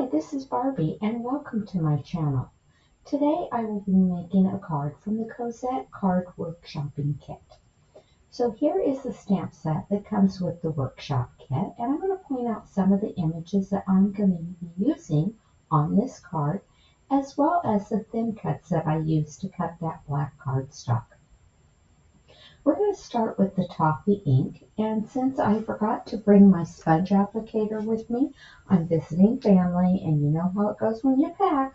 Hi, this is Barbie and welcome to my channel. Today I will be making a card from the Cosette Card Workshopping Kit. So here is the stamp set that comes with the workshop kit, and I'm going to point out some of the images that I'm going to be using on this card, as well as the thin cuts that I used to cut that black cardstock. We're going to start with the Toffee ink, and since I forgot to bring my sponge applicator with me, I'm visiting family, and you know how it goes when you pack.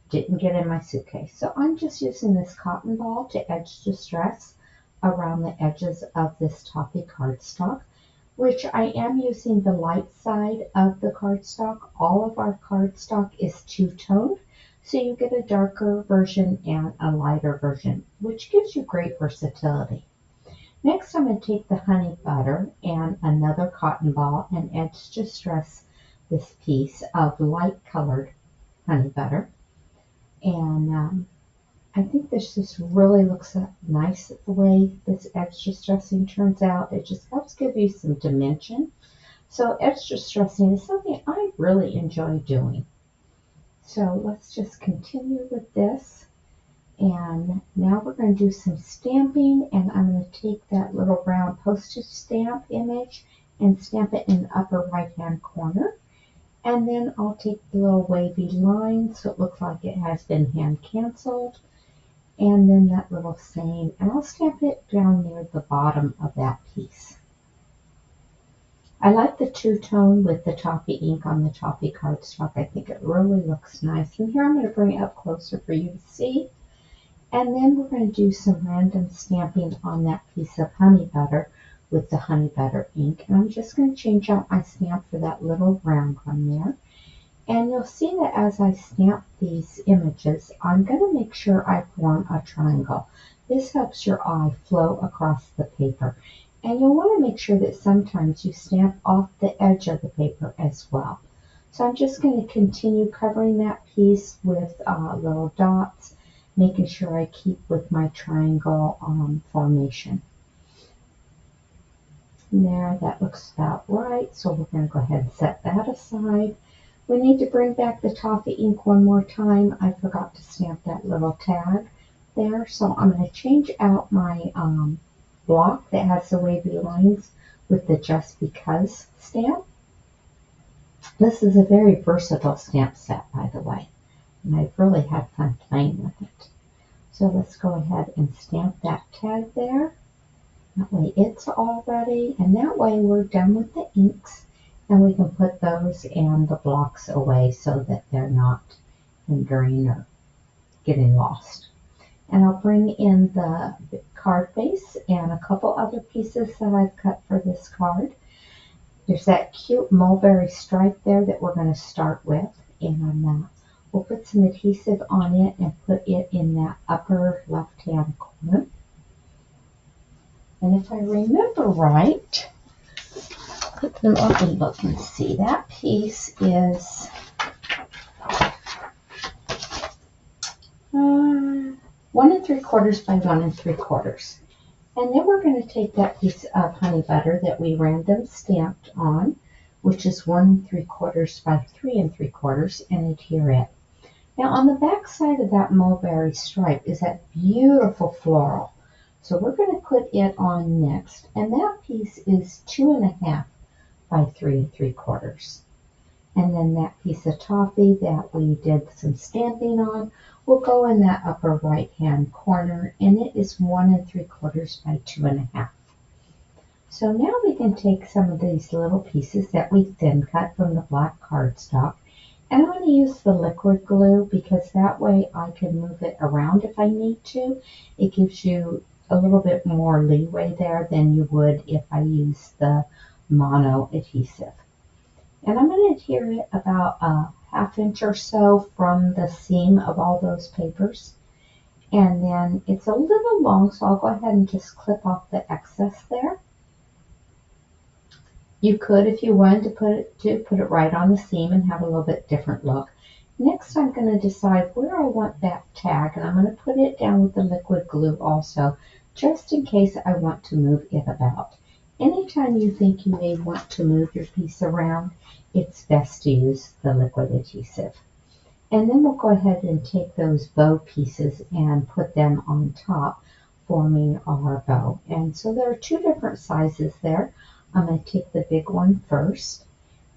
Didn't get in my suitcase. So I'm just using this cotton ball to edge distress around the edges of this Toffee cardstock, which I am using the light side of the cardstock. All of our cardstock is two-toned, so you get a darker version and a lighter version, which gives you great versatility. Next, I'm going to take the honey butter and another cotton ball and edge distress this piece of light colored honey butter. And I think this just really looks nice the way this edge distressing turns out. It just helps give you some dimension. So edge distressing is something I really enjoy doing. So let's just continue with this. And now we're going to do some stamping, and I'm going to take that little round postage stamp image and stamp it in the upper right hand corner. And then I'll take the little wavy line so it looks like it has been hand canceled. And then that little saying, and I'll stamp it down near the bottom of that piece. I like the two-tone with the Toffee ink on the Toffee cardstock. I think it really looks nice. And here I'm going to bring it up closer for you to see. And then we're going to do some random stamping on that piece of honey butter with the honey butter ink. And I'm just going to change out my stamp for that little round one there. And you'll see that as I stamp these images, I'm going to make sure I form a triangle. This helps your eye flow across the paper. And you'll want to make sure that sometimes you stamp off the edge of the paper as well. So I'm just going to continue covering that piece with little dots, making sure I keep with my triangle formation. And there, that looks about right. So we're going to go ahead and set that aside. We need to bring back the Toffee ink one more time. I forgot to stamp that little tag there. So I'm going to change out my block that has the wavy lines with the Just Because stamp. This is a very versatile stamp set, by the way, and I've really had fun playing with it. So let's go ahead and stamp that tag there. That way it's all ready, and that way we're done with the inks, and we can put those and the blocks away so that they're not hindering or getting lost. And I'll bring in the card base and a couple other pieces that I've cut for this card. There's that cute mulberry stripe there that we're going to start with, and we'll put some adhesive on it and put it in that upper left-hand corner. And if I remember right, put them up and look and see. That piece is 1 3/4 by 1 3/4. And then we're going to take that piece of honey butter that we random stamped on, which is 1 3/4 by 3 3/4, and adhere it. Now on the back side of that mulberry stripe is that beautiful floral. So we're going to put it on next, and that piece is 2 1/2 by 3 3/4. And then that piece of toffee that we did some stamping on will go in that upper right hand corner, and it is 1 3/4 by 2 1/2. So now we can take some of these little pieces that we thin cut from the black cardstock, and I'm going to use the liquid glue because that way I can move it around if I need to. It gives you a little bit more leeway there than you would if I use the mono adhesive. And I'm going to adhere it about a 1/2 inch or so from the seam of all those papers. And then it's a little long, so I'll go ahead and just clip off the excess there. You could, if you wanted to put it right on the seam and have a little bit different look. Next, I'm going to decide where I want that tag, and I'm going to put it down with the liquid glue also, just in case I want to move it about. anytime you think you may want to move your piece around, it's best to use the liquid adhesive. And then we'll go ahead and take those bow pieces and put them on top, forming our bow. And so there are two different sizes there. I'm going to take the big one first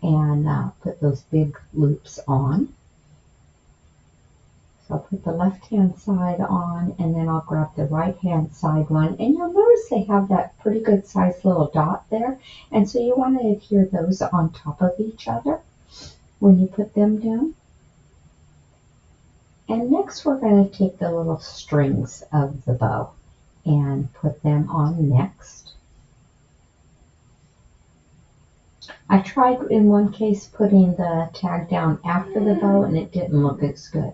and put those big loops on. So I'll put the left-hand side on, and then I'll grab the right-hand side one. And you'll notice they have that pretty good sized little dot there. And so you want to adhere those on top of each other when you put them down. And next we're going to take the little strings of the bow and put them on next. I tried in one case putting the tag down after the bow and it didn't look as good.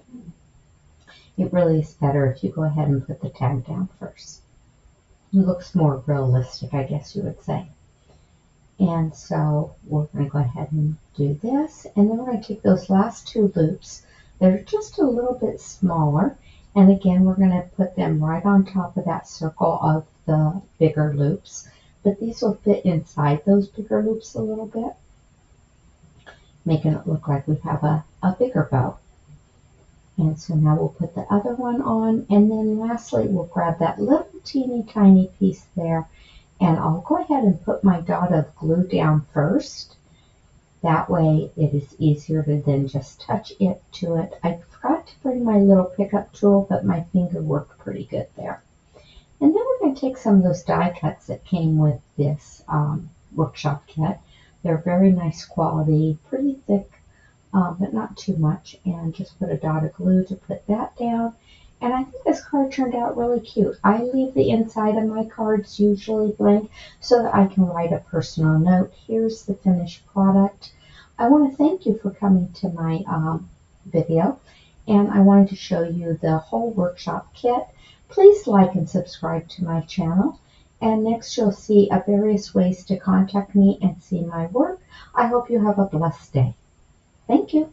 It really is better if you go ahead and put the tag down first. It looks more realistic, I guess you would say. And so we're going to go ahead and do this, and then we're going to take those last two loops that are just a little bit smaller, and again we're going to put them right on top of that circle of the bigger loops, but these will fit inside those bigger loops a little bit, making it look like we have a bigger bow. And so now we'll put the other one on, and then lastly we'll grab that little teeny tiny piece there, and I'll go ahead and put my dot of glue down first. That way it is easier to then just touch it to it. I forgot to bring my little pickup tool, but my finger worked pretty good there. And then we're going to take some of those die cuts that came with this workshop kit. They're very nice quality, pretty thick, but not too much, and just put a dot of glue to put that down. And I think this card turned out really cute. I leave the inside of my cards usually blank so that I can write a personal note. Here's the finished product. I want to thank you for coming to my video, and I wanted to show you the whole workshop kit. Please like and subscribe to my channel, and next you'll see various ways to contact me and see my work. I hope you have a blessed day. Thank you.